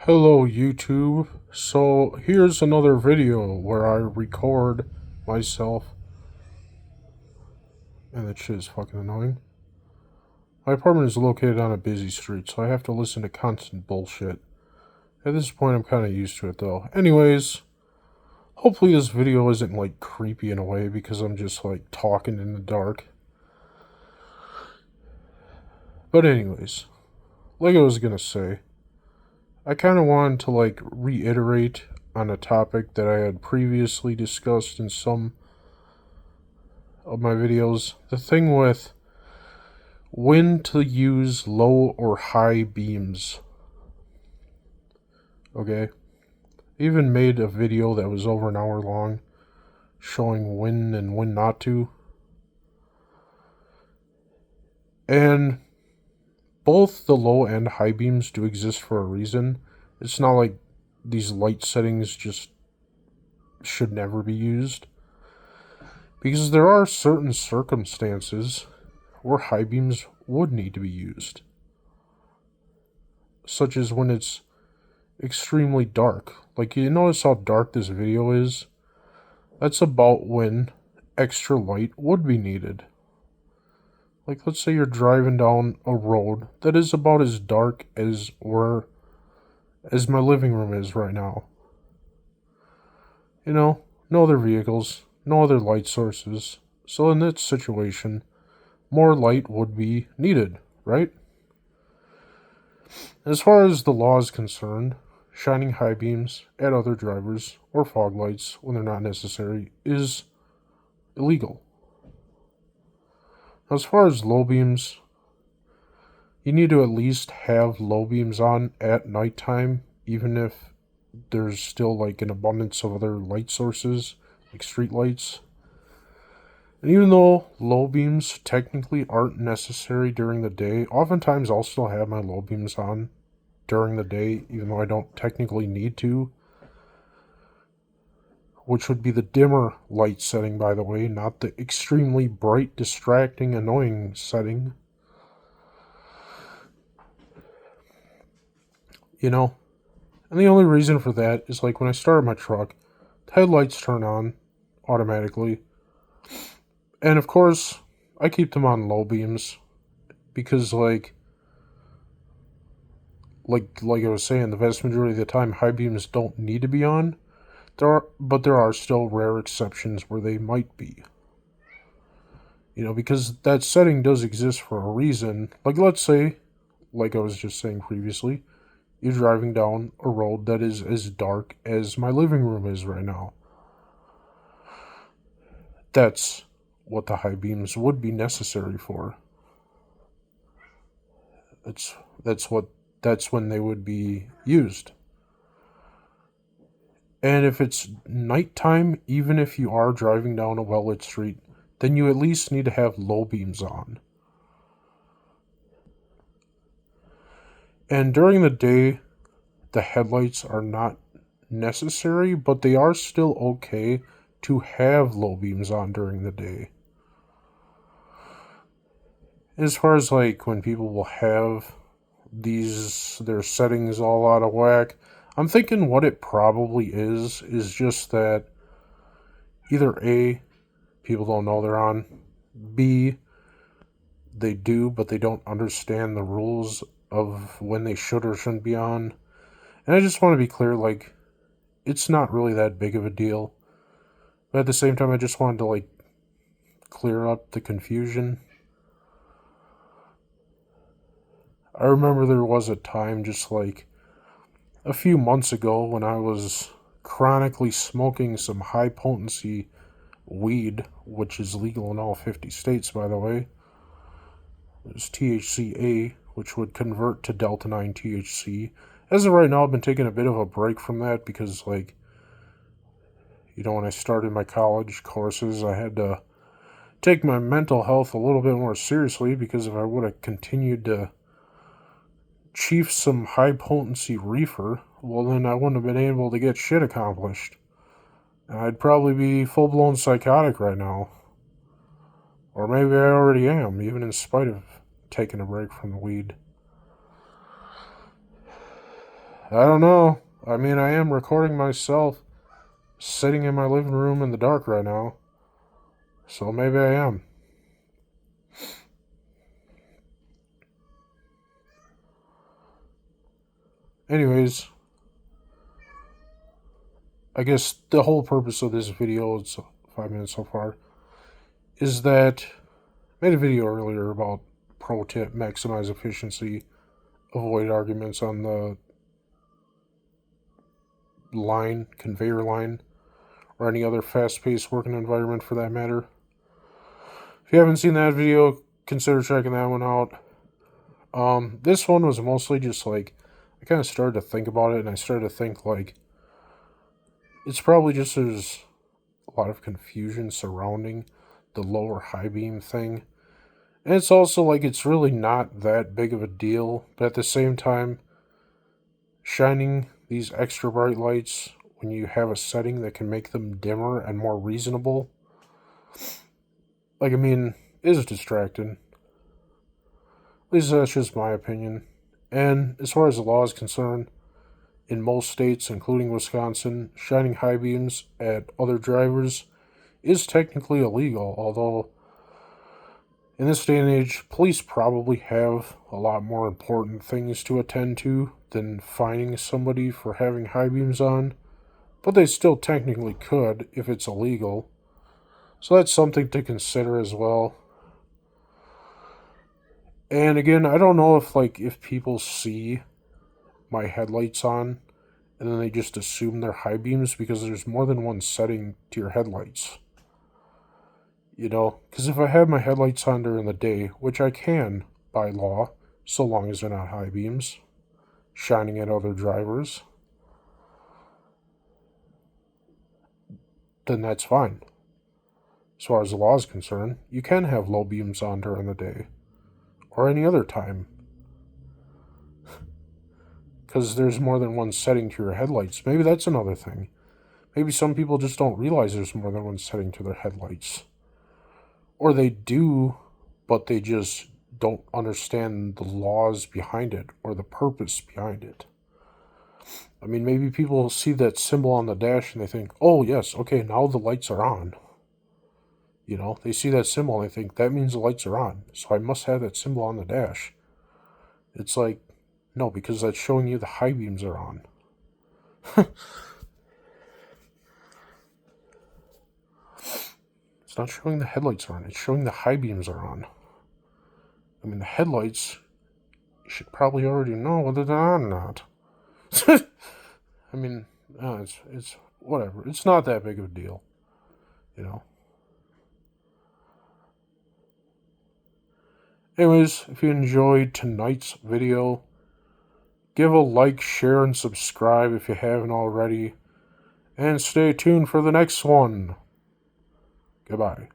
Hello YouTube. So here's another video where I record myself and that shit is fucking annoying. My apartment is located on a busy street, so I have to listen to constant bullshit. At this point I'm kinda used to it though. Anyways, hopefully this video isn't like creepy in a way because I'm just like talking in the dark. But anyways, like I was gonna say, I kinda wanted to like reiterate on a topic that I had previously discussed in some of my videos. The thing with when to use low or high beams. Okay? I even made a video that was over an hour long showing when and when not to. And both the low and high beams do exist for a reason. It's not like these light settings just should never be used. Because there are certain circumstances where high beams would need to be used. Such as when it's extremely dark. Like, you notice how dark this video is? That's about when extra light would be needed. Like, let's say you're driving down a road that is about as dark as my living room is right now. You know, no other vehicles, no other light sources. So in that situation, more light would be needed, right? As far as the law is concerned, shining high beams at other drivers or fog lights when they're not necessary is illegal. As far as low beams, you need to at least have low beams on at nighttime, even if there's still like an abundance of other light sources, like street lights. And even though low beams technically aren't necessary during the day, oftentimes I'll still have my low beams on during the day, even though I don't technically need to. Which would be the dimmer light setting, by the way, not the extremely bright, distracting, annoying setting. You know? And the only reason for that is like when I start my truck, the headlights turn on automatically. And of course, I keep them on low beams because like I was saying, the vast majority of the time high beams don't need to be on. But there are still rare exceptions where they might be. You know, because that setting does exist for a reason. Like, let's say, like I was just saying previously, you're driving down a road that is as dark as my living room is right now. That's what the high beams would be necessary for. That's that's when they would be used. And if it's nighttime, even if you are driving down a well lit street, then you at least need to have low beams on. And during the day, the headlights are not necessary, but they are still okay to have low beams on during the day. As far as like when people will have their settings all out of whack, I'm thinking what it probably is just that either A, people don't know they're on, B, they do, but they don't understand the rules of when they should or shouldn't be on. And I just want to be clear, like, it's not really that big of a deal. But at the same time, I just wanted to, like, clear up the confusion. I remember there was a time just like a few months ago when I was chronically smoking some high potency weed, which is legal in all 50 states, by the way. It's THCA, which would convert to Delta 9 THC. As of right now, I've been taking a bit of a break from that because, like, you know, when I started my college courses, I had to take my mental health a little bit more seriously because if I would have continued to chief some high potency reefer, well, then I wouldn't have been able to get shit accomplished. I'd probably be full blown psychotic right now. Or maybe I already am, even in spite of taking a break from the weed. I don't know. I mean, I am recording myself sitting in my living room in the dark right now. So maybe I am. Anyways, I guess the whole purpose of this video, it's 5 minutes so far, is that I made a video earlier about pro tip maximize efficiency, avoid arguments on the line, conveyor line, or any other fast paced working environment for that matter. If you haven't seen that video, consider checking that one out. This one was mostly just like, I kind of started to think about it, and I started to think like, it's probably just there's a lot of confusion surrounding the lower high beam thing. And it's also like it's really not that big of a deal, but at the same time, shining these extra bright lights when you have a setting that can make them dimmer and more reasonable, like, I mean, is distracting. At least that's just my opinion. And as far as the law is concerned, in most states, including Wisconsin, shining high beams at other drivers is technically illegal, although in this day and age, police probably have a lot more important things to attend to than fining somebody for having high beams on, but they still technically could if it's illegal. So that's something to consider as well. And again, I don't know if people see my headlights on and then they just assume they're high beams because there's more than one setting to your headlights. You know, because if I have my headlights on during the day, which I can by law, so long as they're not high beams, shining at other drivers, then that's fine. As far as the law is concerned, you can have low beams on during the day or any other time. Because there's more than one setting to your headlights. Maybe that's another thing. Maybe some people just don't realize there's more than one setting to their headlights. Or they do, but they just don't understand the laws behind it or the purpose behind it. I mean, maybe people see that symbol on the dash and they think, oh, yes, okay, now the lights are on. You know, they see that symbol and they think, that means the lights are on, so I must have that symbol on the dash. It's like, no, because that's showing you the high beams are on. It's not showing the headlights are on, it's showing the high beams are on. I mean, the headlights, you should probably already know whether they're on or not. I mean, it's whatever. It's not that big of a deal, you know. Anyways, if you enjoyed tonight's video, give a like, share, and subscribe if you haven't already. And stay tuned for the next one. Goodbye.